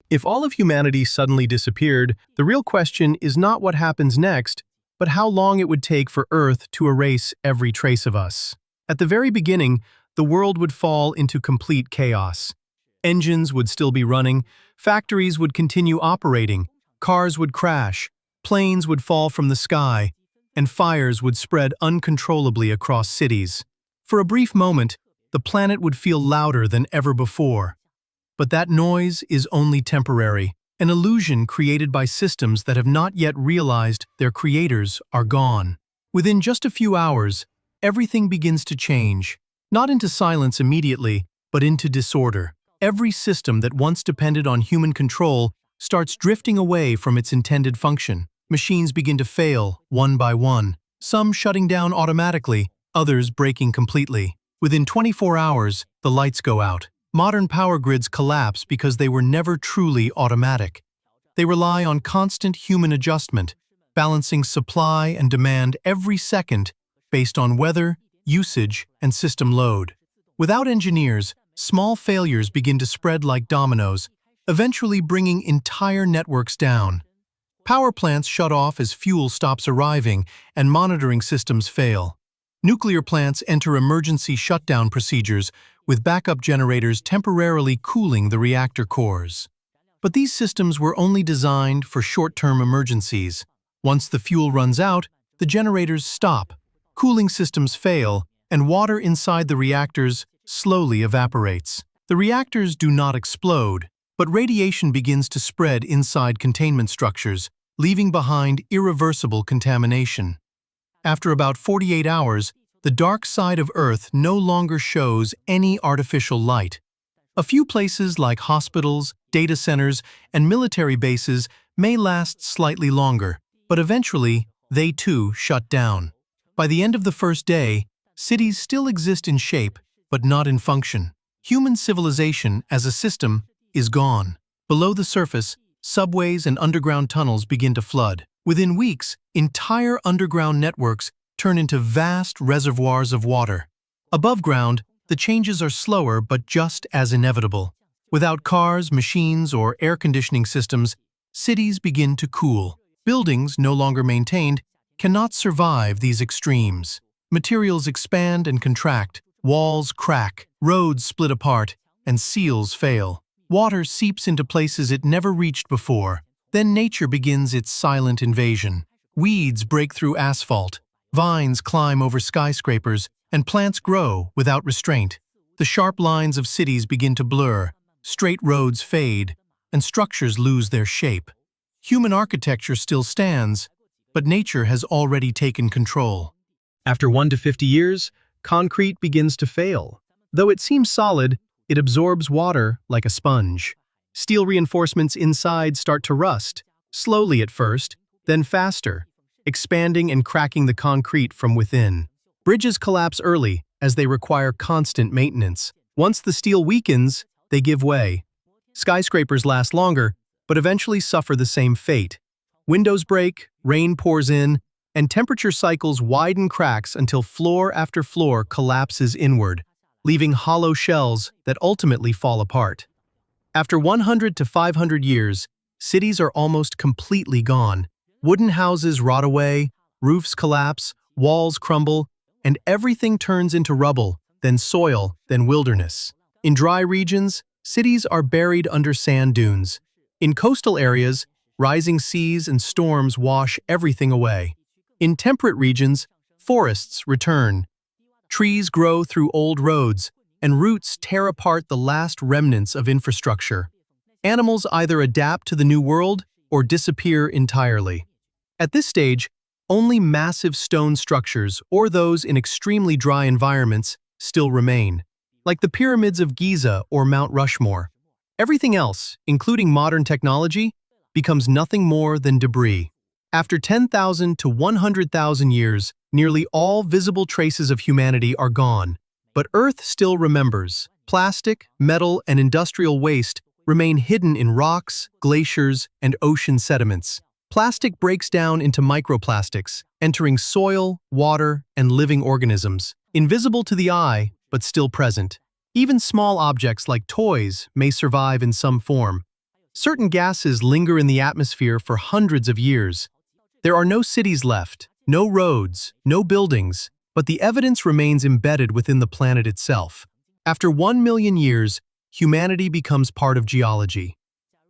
If all of humanity suddenly disappeared, the real question is not what happens next, but how long it would take for Earth to erase every trace of us. At the very beginning, the world would fall into complete chaos. Engines would still be running, factories would continue operating, cars would crash, planes would fall from the sky, and fires would spread uncontrollably across cities. For a brief moment, the planet would feel louder than ever before. But that noise is only temporary, an illusion created by systems that have not yet realized their creators are gone. Within just a few hours, everything begins to change, not into silence immediately, but into disorder. Every system that once depended on human control starts drifting away from its intended function. Machines begin to fail, one by one, some shutting down automatically, others breaking completely. Within 24 hours, the lights go out. Modern power grids collapse because they were never truly automatic. They rely on constant human adjustment, balancing supply and demand every second based on weather, usage, and system load. Without engineers, small failures begin to spread like dominoes, eventually bringing entire networks down. Power plants shut off as fuel stops arriving and monitoring systems fail. Nuclear plants enter emergency shutdown procedures, with backup generators temporarily cooling the reactor cores. But these systems were only designed for short-term emergencies. Once the fuel runs out, the generators stop, cooling systems fail, and water inside the reactors slowly evaporates. The reactors do not explode, but radiation begins to spread inside containment structures, leaving behind irreversible contamination. After about 48 hours, the dark side of Earth no longer shows any artificial light. A few places like hospitals, data centers, and military bases may last slightly longer, but eventually, they too shut down. By the end of the first day, cities still exist in shape, but not in function. Human civilization as a system is gone. Below the surface, subways and underground tunnels begin to flood. Within weeks, entire underground networks turn into vast reservoirs of water. Above ground, the changes are slower but just as inevitable. Without cars, machines, or air conditioning systems, cities begin to cool. Buildings, no longer maintained, cannot survive these extremes. Materials expand and contract, walls crack, roads split apart, and seals fail. Water seeps into places it never reached before. Then nature begins its silent invasion. Weeds break through asphalt, vines climb over skyscrapers, and plants grow without restraint. The sharp lines of cities begin to blur, straight roads fade, and structures lose their shape. Human architecture still stands, but nature has already taken control. After 1 to 50 years, concrete begins to fail. Though it seems solid, it absorbs water like a sponge. Steel reinforcements inside start to rust, slowly at first, then faster, expanding and cracking the concrete from within. Bridges collapse early as they require constant maintenance. Once the steel weakens, they give way. Skyscrapers last longer, but eventually suffer the same fate. Windows break, rain pours in, and temperature cycles widen cracks until floor after floor collapses inward, leaving hollow shells that ultimately fall apart. After 100 to 500 years, cities are almost completely gone. Wooden houses rot away, roofs collapse, walls crumble, and everything turns into rubble, then soil, then wilderness. In dry regions, cities are buried under sand dunes. In coastal areas, rising seas and storms wash everything away. In temperate regions, forests return. Trees grow through old roads, and roots tear apart the last remnants of infrastructure. Animals either adapt to the new world or disappear entirely. At this stage, only massive stone structures, or those in extremely dry environments, still remain, like the pyramids of Giza or Mount Rushmore. Everything else, including modern technology, becomes nothing more than debris. After 10,000 to 100,000 years, nearly all visible traces of humanity are gone. But Earth still remembers. Plastic, metal, and industrial waste remain hidden in rocks, glaciers, and ocean sediments. Plastic breaks down into microplastics, entering soil, water, and living organisms, invisible to the eye, but still present. Even small objects like toys may survive in some form, Certain gases linger in the atmosphere for hundreds of years. There are no cities left, no roads, no buildings, but the evidence remains embedded within the planet itself. After 1 million years, humanity becomes part of geology.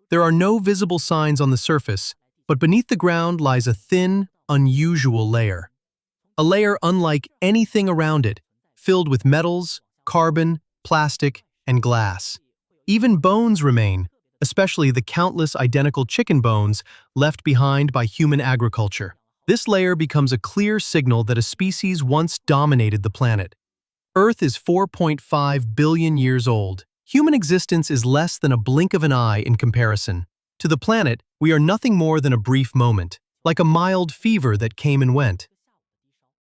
There are no visible signs on the surface, but beneath the ground lies a thin, unusual layer. A layer unlike anything around it, filled with metals, carbon, plastic, and glass. Even bones remain, especially the countless identical chicken bones left behind by human agriculture. This layer becomes a clear signal that a species once dominated the planet. Earth is 4.5 billion years old. Human existence is less than a blink of an eye in comparison. To the planet, we are nothing more than a brief moment, like a mild fever that came and went.